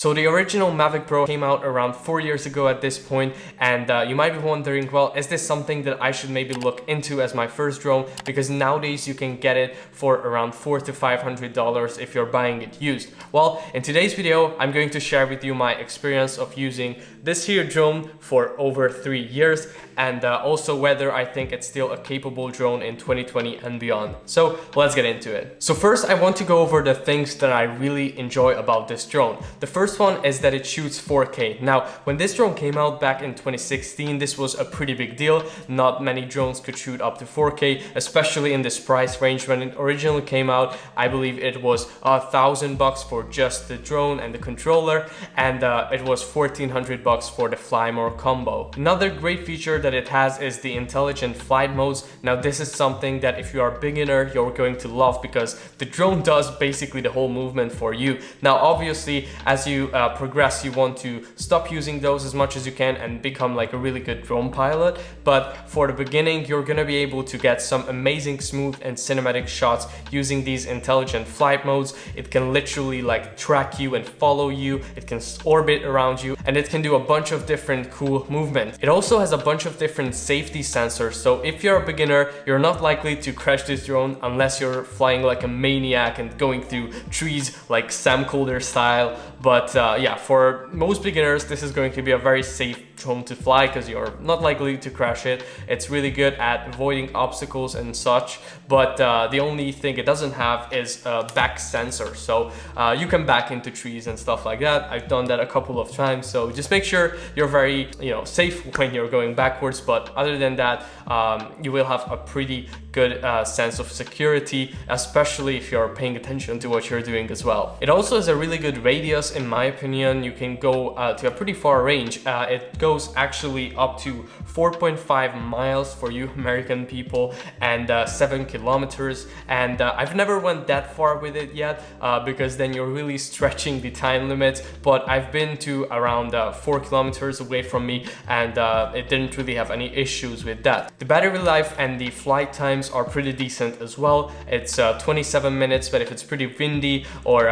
So the original Mavic Pro came out around 4 years ago at this point, and you might be wondering, well, is this something that I should maybe look into as my first drone? Because nowadays you can get it for around $400 to $500 if you're buying it used. Well, in today's video, I'm going to share with you my experience of using this here drone for over 3 years, and also whether I think it's still a capable drone in 2020 and beyond. So let's get into it. So first, I want to go over the things that I really enjoy about this drone. The first one is that it shoots 4K. Now, when this drone came out back in 2016, this was a pretty big deal. Not many drones could shoot up to 4K, especially in this price range. When it originally came out, I believe it was $1,000 for just the drone and the controller, and it was $1,400 for the fly more combo. Another great feature that it has is the intelligent flight modes. Now, this is something that if you are a beginner, you're going to love, because the drone does basically the whole movement for you. Now, obviously, as you progress, you want to stop using those as much as you can and become like a really good drone pilot. But for the beginning, you're gonna be able to get some amazing smooth and cinematic shots using these intelligent flight modes. It can literally like track you and follow you. It can orbit around you, and it can do a bunch of different cool movements. It also has a bunch of different safety sensors. So if you're a beginner, you're not likely to crash this drone unless you're flying like a maniac and going through trees like Sam Colder style. But yeah, for most beginners, this is going to be a very safe drone to fly because you're not likely to crash it. It's really good at avoiding obstacles and such, but the only thing it doesn't have is a back sensor. So you can back into trees and stuff like that. I've done that a couple of times, so just make sure you're very safe when you're going backwards. But other than that, you will have a pretty good sense of security, especially if you're paying attention to what you're doing as well. It also has a really good radius, in my opinion. You can go to a pretty far range. It goes actually up to 4.5 miles for you American people, and 7 kilometers. And I've never went that far with it yet, because then you're really stretching the time limit. But I've been to around 4 kilometers away from me, and it didn't really have any issues with that. The battery life and the flight times are pretty decent as well. It's 27 minutes, but if it's pretty windy or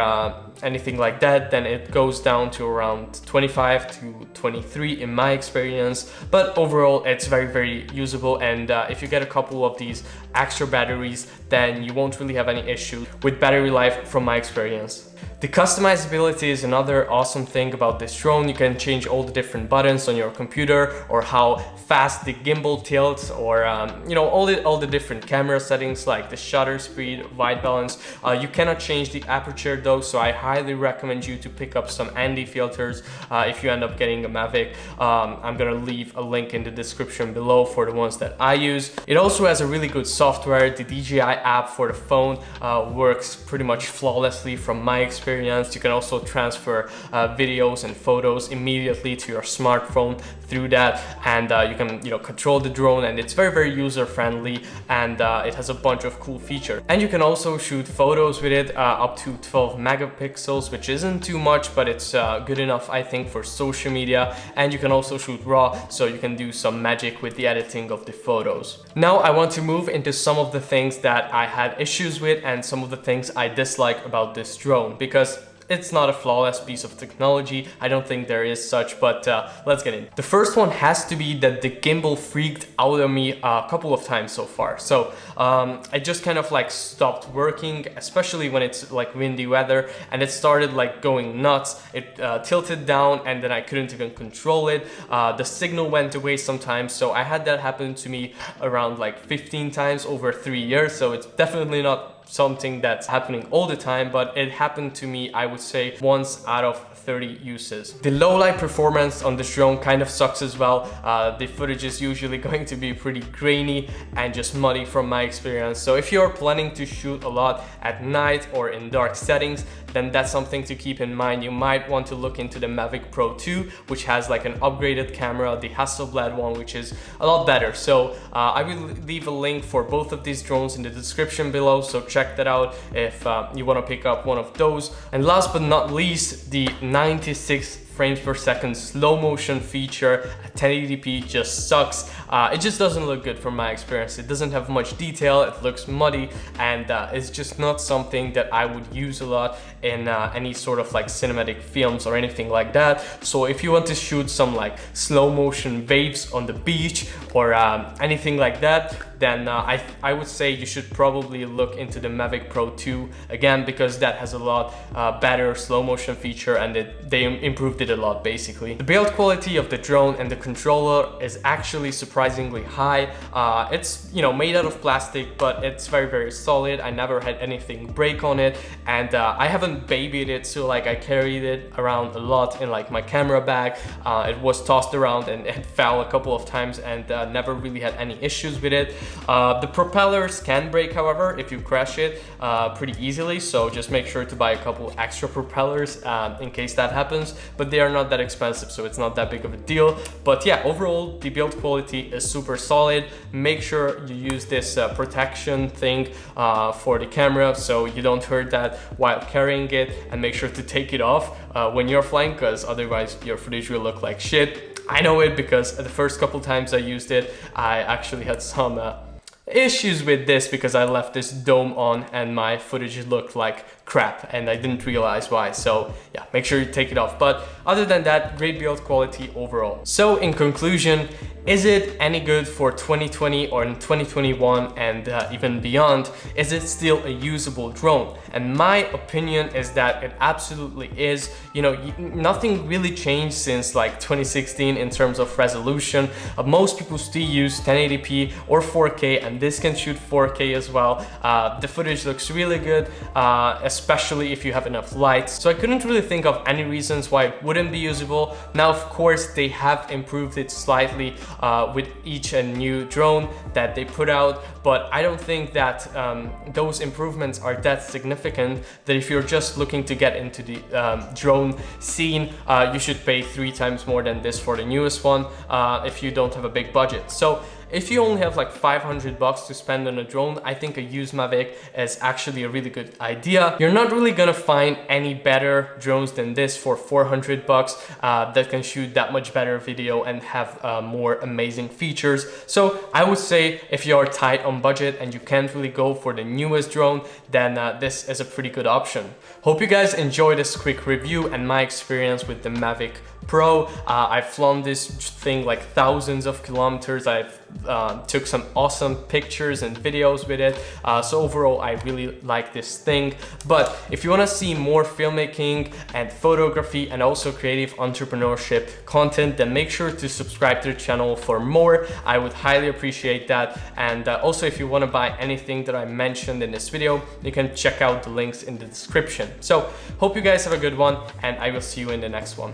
anything like that, then it goes down to around 25 to 23 in my experience. But overall, it's very usable, and if you get a couple of these extra batteries, then you won't really have any issue with battery life from my experience. The customizability is another awesome thing about this drone. You can change all the different buttons on your computer, or how fast the gimbal tilts, or all the different camera settings like the shutter speed, white balance. You cannot change the aperture though, so I highly recommend you to pick up some Andy filters if you end up getting a Mavic. I'm gonna leave a link in the description below for the ones that I use. It also has a really good software. The DJI app for the phone works pretty much flawlessly from my experience. You can also transfer videos and photos immediately to your smartphone through that, and you can control the drone, and it's very user friendly, and it has a bunch of cool features. And you can also shoot photos with it up to 12 megapixels, which isn't too much, but it's good enough, I think, for social media. And you can also shoot RAW, so you can do some magic with the editing of the photos. Now I want to move into some of the things that I had issues with and some of the things I dislike about this drone, because it's not a flawless piece of technology. I don't think there is such, but let's get in. The first one has to be that the gimbal freaked out on me a couple of times so far. So I just kind of like stopped working, especially when it's like windy weather, and it started like going nuts. It tilted down, and then I couldn't even control it. The signal went away sometimes, so I had that happen to me around like 15 times over 3 years. So it's definitely not something that's happening all the time, but it happened to me, I would say, once out of 30 uses. The low light performance on this drone kind of sucks as well. The footage is usually going to be pretty grainy and just muddy from my experience. So if you're planning to shoot a lot at night or in dark settings, then that's something to keep in mind. You might want to look into the Mavic Pro 2, which has like an upgraded camera, the Hasselblad one, which is a lot better. So I will leave a link for both of these drones in the description below, so check that out if you want to pick up one of those. And last but not least, the 96 frames per second slow motion feature at 1080p just sucks. It just doesn't look good from my experience. It doesn't have much detail, it looks muddy, and it's just not something that I would use a lot in any sort of like cinematic films or anything like that. So if you want to shoot some like slow motion waves on the beach or anything like that, then I would say you should probably look into the Mavic Pro 2 again, because that has a lot better slow motion feature, and they improved it a lot basically. The build quality of the drone and the controller is actually surprisingly high. It's, you know, made out of plastic, but it's very solid. I never had anything break on it, and I haven't babied it, so like I carried it around a lot in like my camera bag. It was tossed around and it fell a couple of times, and never really had any issues with it. The propellers can break, however, if you crash it pretty easily, so just make sure to buy a couple extra propellers in case that happens, but they are not that expensive, so it's not that big of a deal. But yeah, overall the build quality is super solid. Make sure you use this protection thing for the camera so you don't hurt that while carrying it, and make sure to take it off when you're flying, because otherwise your footage will look like shit. I know it because the first couple times I used it, I actually had some issues with this because I left this dome on and my footage looked like crap, and I didn't realize why. So yeah, make sure you take it off. But other than that, great build quality overall. So in conclusion, is it any good for 2020 or in 2021 and even beyond? Is it still a usable drone? And my opinion is that it absolutely is. You know, nothing really changed since like 2016 in terms of resolution. Most people still use 1080p or 4K, and this can shoot 4K as well. The footage looks really good, especially if you have enough light. So I couldn't really think of any reasons why it wouldn't be usable. Now, of course, they have improved it slightly with each new drone that they put out, but I don't think that those improvements are that significant that if you're just looking to get into the drone scene, you should pay 3 times more than this for the newest one if you don't have a big budget. So if you only have like $500 to spend on a drone, I think a used Mavic is actually a really good idea. You're not really gonna find any better drones than this for $400 that can shoot that much better video and have more amazing features. So I would say if you are tight on budget and you can't really go for the newest drone, then this is a pretty good option. Hope you guys enjoyed this quick review and my experience with the Mavic Pro. I've flown this thing like thousands of kilometers. I've took some awesome pictures and videos with it. So overall, I really like this thing. But if you want to see more filmmaking and photography and also creative entrepreneurship content, then make sure to subscribe to the channel for more. I would highly appreciate that. And also, if you want to buy anything that I mentioned in this video, you can check out the links in the description. So hope you guys have a good one, and I will see you in the next one.